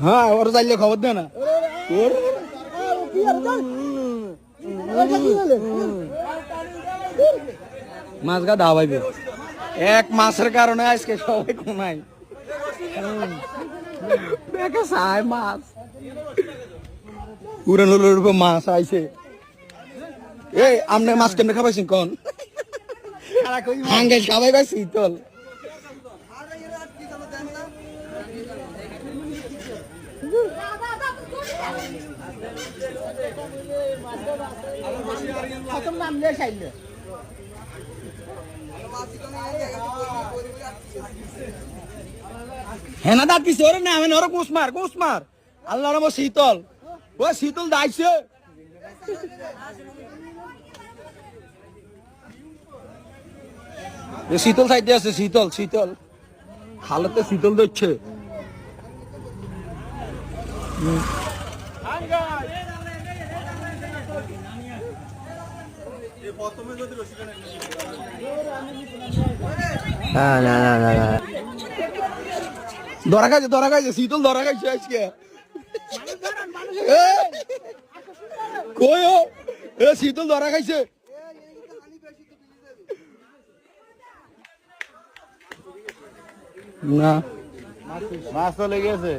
হ্যাঁ ওর চাইলে খবর দে না ওর মাছ গা দাওয়াইবে এক মাছের কারণে আজকে সবাই কোনাই সাই মাছ উড়ান মাছ আইছে এই আমনে মাছ কেমনে খাবাইছেন কোন হাঙ্গে সবাই ভাই শীতল হেনা দাঁত কিছু ওরে না আমি ওরা কুসমার আল্লাহ নাম শীতল ও শীতল দাইছে শীতল সাইডে আছে শীতল খালতে শীতল দিচ্ছে ধরা খাইছে শীতল ধরা খাইছে আজকে কই শীতল ধরা খাইছে না মাছ তো লেগেছে